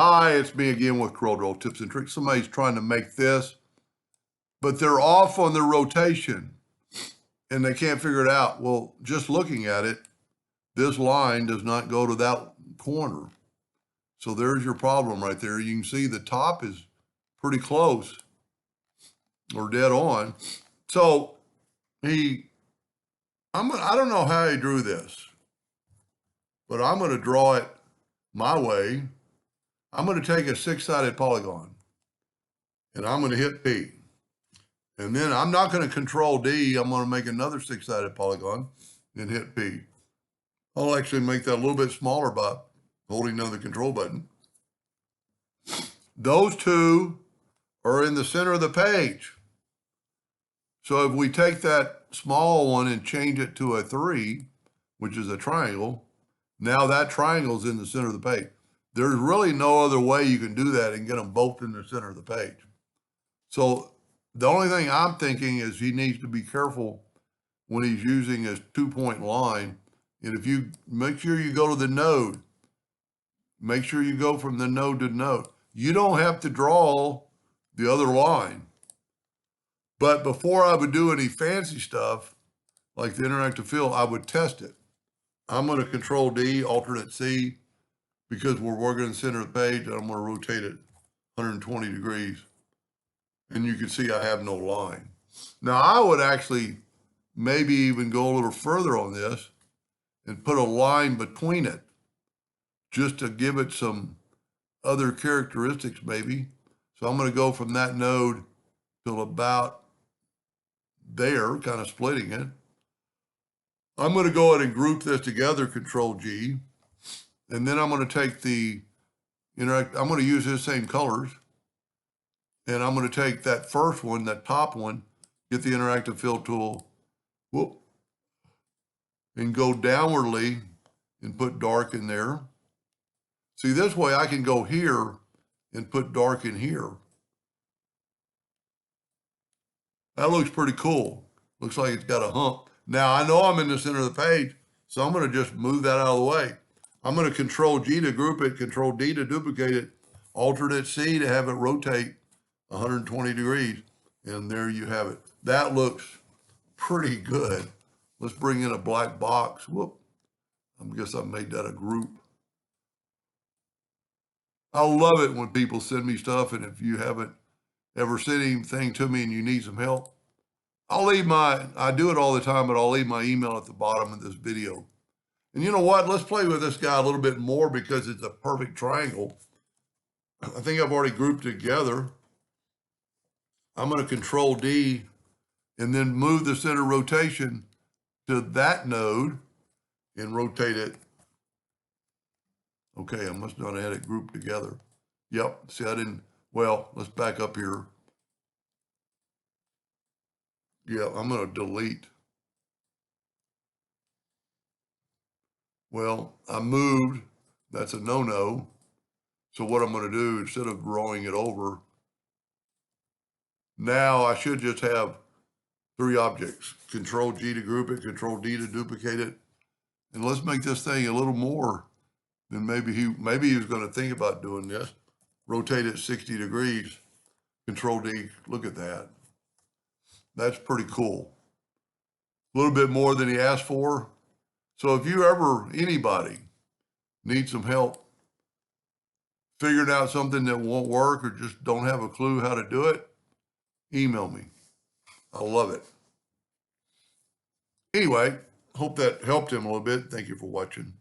Hi, it's me again with Corel Tips and Tricks. Somebody's trying to make this, but they're off on their rotation and they can't figure it out. Well, just looking at it, this line does not go to that corner. So there's your problem right there. You can see the top is pretty close or dead on. So I don't know how he drew this, but I'm going to draw it my way. I'm going to take a 6-sided polygon and I'm going to hit P. And then I'm not going to control D. I'm going to make another 6-sided polygon and hit P. I'll actually make that a little bit smaller by holding down the control button. Those two are in the center of the page. So if we take that small one and change it to a 3, which is a triangle, now that triangle's in the center of the page. There's really no other way you can do that and get them both in the center of the page. So the only thing I'm thinking is he needs to be careful when he's using his 2-point line. And if you make sure you go to the node, make sure you go from the node to node. You don't have to draw the other line. But before I would do any fancy stuff, like the interactive fill, I would test it. I'm going to control D, alternate C, because we're working in the center of the page, and I'm going to rotate it 120 degrees. And you can see I have no line. Now I would actually maybe even go a little further on this and put a line between it just to give it some other characteristics maybe. So I'm going to go from that node till about there, kind of splitting it. I'm going to go ahead and group this together, Control G. And then I'm going to take I'm going to use his same colors. And I'm going to take that first one, that top one, get the interactive fill tool, and go downwardly and put dark in there. See, this way I can go here and put dark in here. That looks pretty cool. Looks like it's got a hump. Now I know I'm in the center of the page, so I'm going to just move that out of the way. I'm going to Control G to group it, Control D to duplicate it, alternate C to have it rotate 120 degrees, and there you have it. That looks pretty good. Let's bring in a black box. I guess I made that a group. I love it when people send me stuff, and if you haven't ever sent anything to me and you need some help, I do it all the time, but I'll leave my email at the bottom of this video. And you know what? Let's play with this guy a little bit more because it's a perfect triangle. I think I've already grouped it together. I'm going to Control D and then move the center rotation to that node and rotate it. Okay, I must not have had it grouped together. Yep, see I didn't, well, let's back up here. Yeah, I'm going to delete. Well, I moved, that's a no-no. So what I'm going to do, instead of drawing it over, now I should just have 3 objects. Control G to group it, Control D to duplicate it. And let's make this thing a little more than maybe he was going to think about doing this. Rotate it 60 degrees, Control D, look at that. That's pretty cool. A little bit more than he asked for. So if you ever, anybody, need some help figuring out something that won't work or just don't have a clue how to do it, email me. I love it. Anyway, hope that helped him a little bit. Thank you for watching.